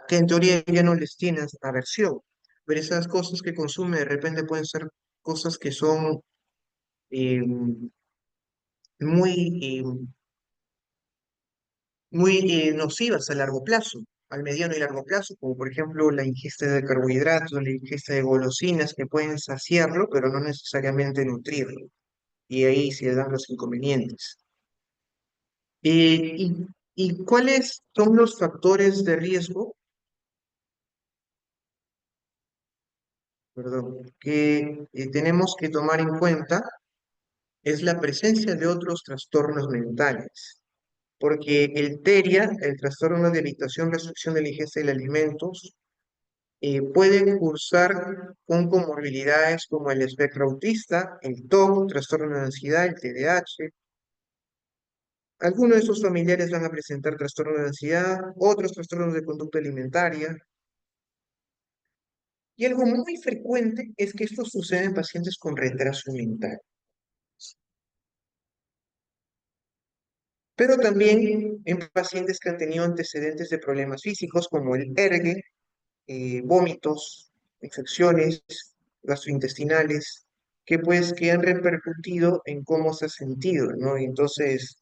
que en teoría ya no les tiene aversión. Pero esas cosas que consume de repente pueden ser cosas que son eh, muy, muy nocivas a largo plazo, al mediano y largo plazo, como por ejemplo la ingesta de carbohidratos, la ingesta de golosinas que pueden saciarlo, pero no necesariamente nutrirlo. Y ahí se dan los inconvenientes. ¿Y cuáles son los factores de riesgo, perdón, que tenemos que tomar en cuenta? Es la presencia de otros trastornos mentales, porque el TERIA, el trastorno de evitación, restricción de la ingesta de alimentos, puede cursar con comorbilidades como el espectro autista, el TOC, trastorno de ansiedad, el TDAH. Algunos de estos familiares van a presentar trastorno de ansiedad, otros trastornos de conducta alimentaria. Y algo muy frecuente es que esto sucede en pacientes con retraso mental. Pero también en pacientes que han tenido antecedentes de problemas físicos como el ERGE, vómitos, infecciones gastrointestinales, que pues que han repercutido en cómo se ha sentido, ¿no? Entonces,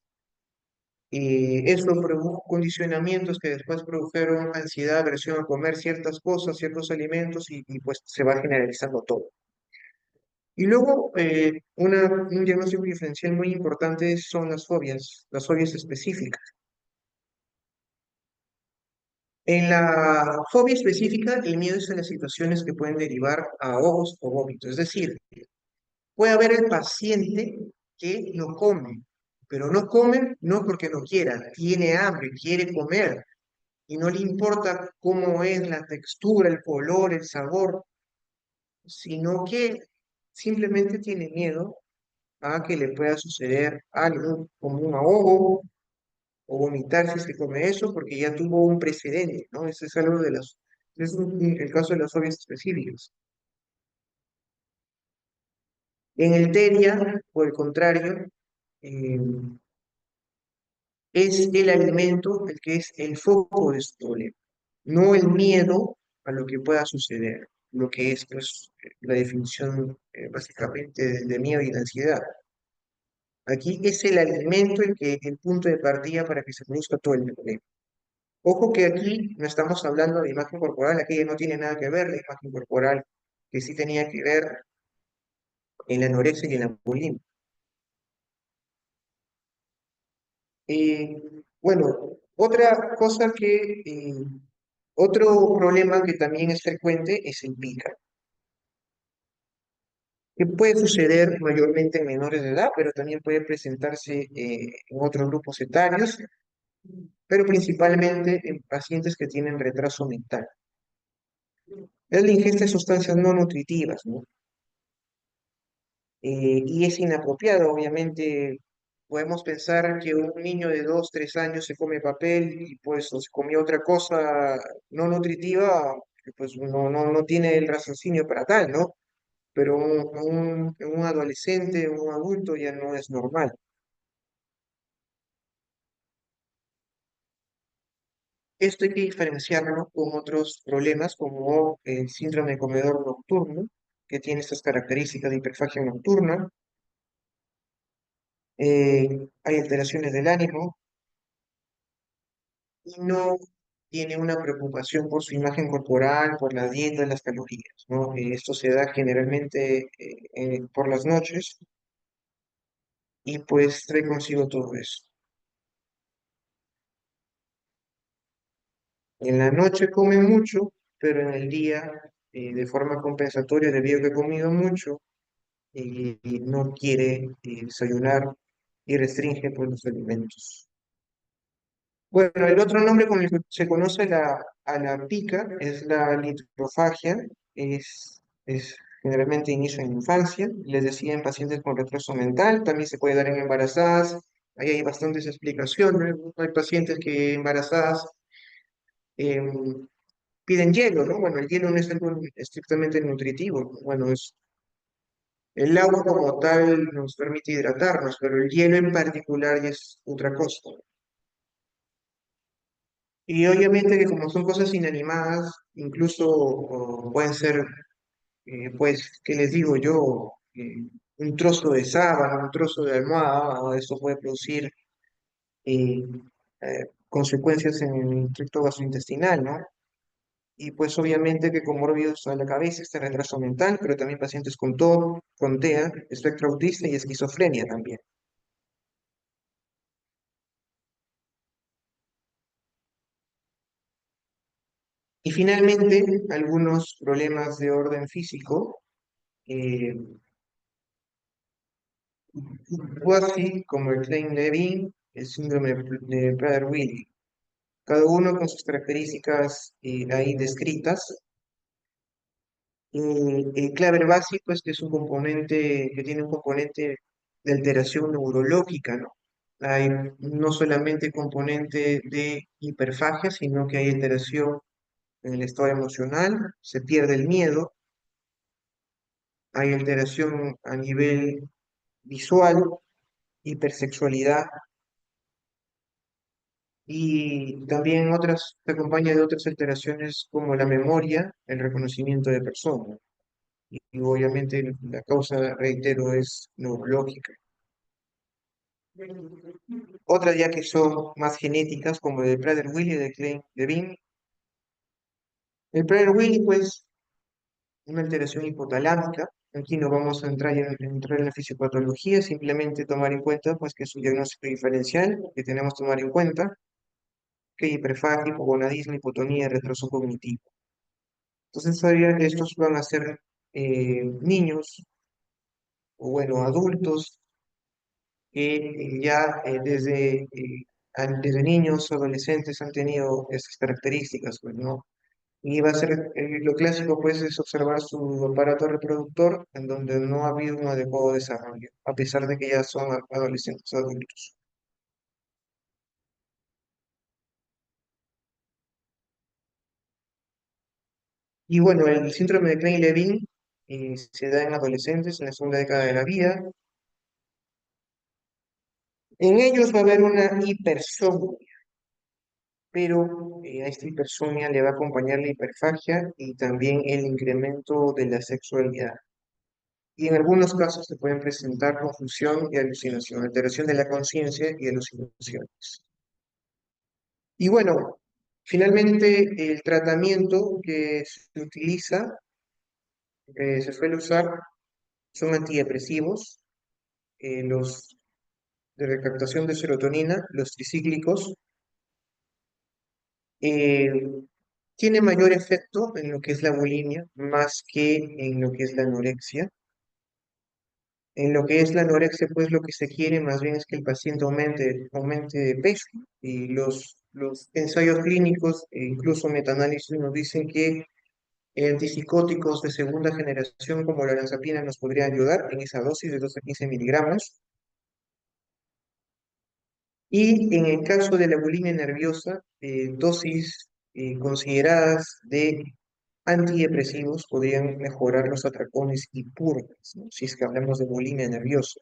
eso produjo condicionamientos que después produjeron ansiedad, aversión a comer ciertas cosas, ciertos alimentos y pues se va generalizando todo. Y luego, un diagnóstico diferencial muy importante son las fobias específicas. En la fobia específica, el miedo es a las situaciones que pueden derivar a ahogos o vómitos. Es decir, puede haber el paciente que no come, pero no come no porque no quiera, tiene hambre, quiere comer y no le importa cómo es la textura, el color, el sabor, sino que simplemente tiene miedo a que le pueda suceder algo como un ahogo o vomitar si se come eso, porque ya tuvo un precedente, ¿no? Ese es algo de las, el caso de las fobias específicas. En el TERIA, por el contrario, eh, es el alimento el que es el foco de su problema, no el miedo a lo que pueda suceder, lo que es pues, la definición básicamente de miedo y de ansiedad. Aquí es el alimento el punto de partida para que se produzca todo el problema. Ojo que aquí no estamos hablando de imagen corporal, aquella no tiene nada que ver la imagen corporal, que sí tenía que ver en la anorexia y en la bulimia. Eh, bueno, otra cosa otro problema que también es frecuente es el pica, que puede suceder mayormente en menores de edad, pero también puede presentarse en otros grupos etarios, pero principalmente en pacientes que tienen retraso mental. Es la ingesta de sustancias no nutritivas, ¿no? Y es inapropiado, obviamente. Podemos pensar que un niño de 2, 3 años se come papel y pues o se comió otra cosa no nutritiva, que pues no tiene el raciocinio para tal, ¿no? Pero un adolescente, un adulto ya no es normal. Esto hay que diferenciarlo con otros problemas como el síndrome de comedor nocturno, que tiene estas características de hiperfagia nocturna. Hay alteraciones del ánimo y no tiene una preocupación por su imagen corporal, por la dieta, las calorías, ¿no? Esto se da generalmente por las noches y pues trae consigo todo eso. En la noche come mucho, pero en el día, de forma compensatoria, debido a que ha comido mucho, y no quiere desayunar y restringe pues, los alimentos. Bueno, el otro nombre con el que se conoce a la pica es la litrofagia, es generalmente inicio en infancia, les decía en pacientes con retraso mental, también se puede dar en embarazadas, ahí hay bastantes explicaciones, ¿no? Hay pacientes que embarazadas em, piden hielo, ¿no? Bueno, el hielo no es algo estrictamente nutritivo, ¿no? Bueno, el agua como tal nos permite hidratarnos, pero el hielo en particular ya es otra cosa. Y obviamente que como son cosas inanimadas, incluso pueden ser, pues, ¿qué les digo yo? Un trozo de sábana, un trozo de almohada, o esto puede producir eh, consecuencias en el tracto gastrointestinal, ¿no? Y pues obviamente que comórbidos a la cabeza está el retraso mental, pero también pacientes con TOC, con TEA, espectro autista y esquizofrenia también. Y finalmente, algunos problemas de orden físico, eh, o así como el Klein-Levin, el síndrome de Prader-Willi, cada uno con sus características ahí descritas. El claver básico es que es un componente, que tiene un componente de alteración neurológica, ¿no? Hay no solamente componente de hiperfagia, sino que hay alteración en el estado emocional, se pierde el miedo, hay alteración a nivel visual, hipersexualidad y también otras, se acompaña de otras alteraciones como la memoria, el reconocimiento de personas. Y obviamente la causa, reitero, es neurológica. Otras ya que son más genéticas, como el de Prader-Willi y de Klein-Levin. El Prader-Willi, pues, una alteración hipotalámica. Aquí no vamos a entrar en la fisiopatología, simplemente tomar en cuenta pues, que es un diagnóstico diferencial que tenemos que tomar en cuenta, que hay hiperfagia, hipogonadismo, hipotonía, retraso cognitivo. Entonces, sabía que estos van a ser niños o, bueno, adultos que ya desde niños, adolescentes han tenido estas características, pues, ¿no? Y va a ser, lo clásico, pues, es observar su aparato reproductor en donde no ha habido un adecuado desarrollo, a pesar de que ya son adolescentes adultos. Y bueno, el síndrome de Klein-Levin se da en adolescentes en la segunda década de la vida. En ellos va a haber una hipersomnia. pero a esta hipersomnia le va a acompañar la hiperfagia y también el incremento de la sexualidad. Y en algunos casos se pueden presentar confusión y alucinación, alteración de la conciencia y alucinaciones. Y bueno, finalmente el tratamiento que se utiliza, se suele usar, son antidepresivos, los de recaptación de serotonina, los tricíclicos, eh, tiene mayor efecto en lo que es la bulimia más que en lo que es la anorexia. En lo que es la anorexia, pues lo que se quiere más bien es que el paciente aumente de peso. Y los ensayos clínicos, e incluso metaanálisis, nos dicen que antipsicóticos de segunda generación como la olanzapina nos podrían ayudar en esa dosis de 12 a 15 miligramos. Y en el caso de la bulimia nerviosa, dosis consideradas de antidepresivos podrían mejorar los atracones y purgas, ¿no? Si es que hablamos de bulimia nerviosa.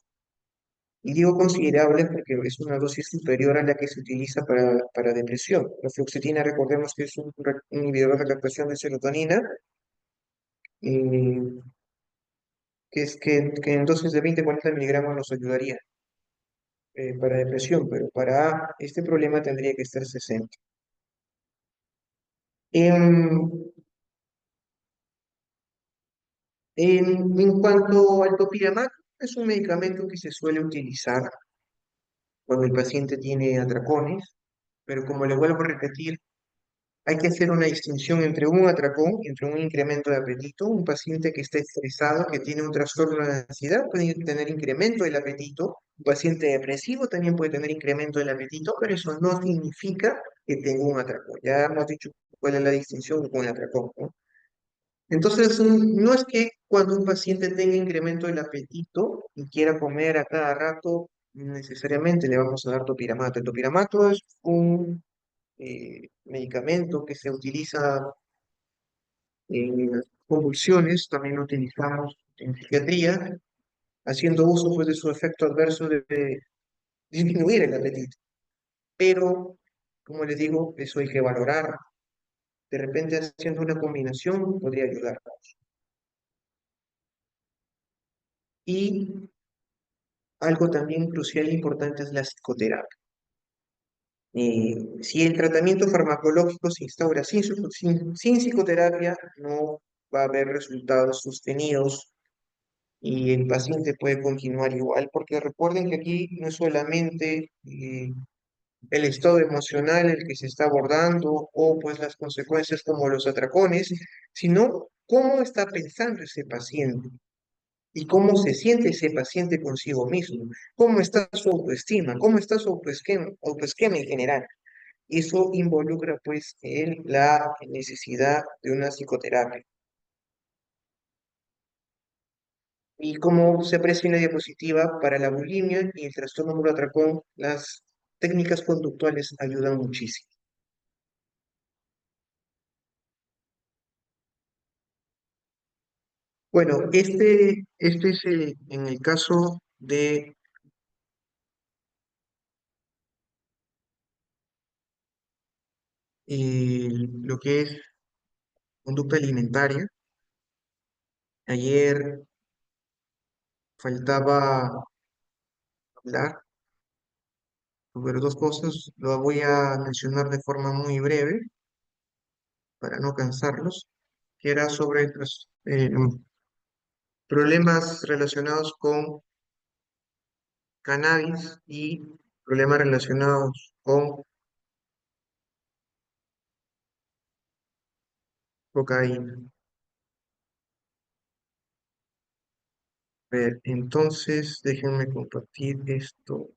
Y digo considerable porque es una dosis superior a la que se utiliza para depresión. La fluoxetina, recordemos que es un inhibidor de captación de serotonina, eh, que en dosis de 20 a 40 miligramos nos ayudaría para depresión, pero para este problema tendría que estar 60. En, en cuanto al topiramat, es un medicamento que se suele utilizar cuando el paciente tiene atracones, pero como le vuelvo a repetir, hay que hacer una distinción entre un atracón, entre un incremento de apetito. Un paciente que está estresado, que tiene un trastorno de ansiedad, puede tener incremento del apetito. Un paciente depresivo también puede tener incremento del apetito, pero eso no significa que tenga un atracón. Ya hemos dicho cuál es la distinción con el atracón, ¿no? Entonces, no es que cuando un paciente tenga incremento del apetito y quiera comer a cada rato, necesariamente le vamos a dar topiramato. El topiramato es un medicamento que se utiliza en las convulsiones, también lo utilizamos en psiquiatría, haciendo uso pues, de su efecto adverso de disminuir el apetito. Pero, como les digo, eso hay que valorar. De repente, haciendo una combinación podría ayudar. Y algo también crucial e importante es la psicoterapia. Si el tratamiento farmacológico se instaura sin psicoterapia, no va a haber resultados sostenidos y el paciente puede continuar igual, porque recuerden que aquí no es solamente el estado emocional el que se está abordando o pues las consecuencias como los atracones, sino cómo está pensando ese paciente y cómo se siente ese paciente consigo mismo, cómo está su autoestima, cómo está su autoesquema en general. Eso involucra pues la necesidad de una psicoterapia. Y como se aprecia en la diapositiva, para la bulimia y el trastorno por atracón, las técnicas conductuales ayudan muchísimo. Bueno, este es en el caso de lo que es conducta alimentaria. Ayer faltaba hablar sobre dos cosas, lo voy a mencionar de forma muy breve para no cansarlos, que era sobre los problemas relacionados con cannabis y problemas relacionados con cocaína. A ver, entonces déjenme compartir esto.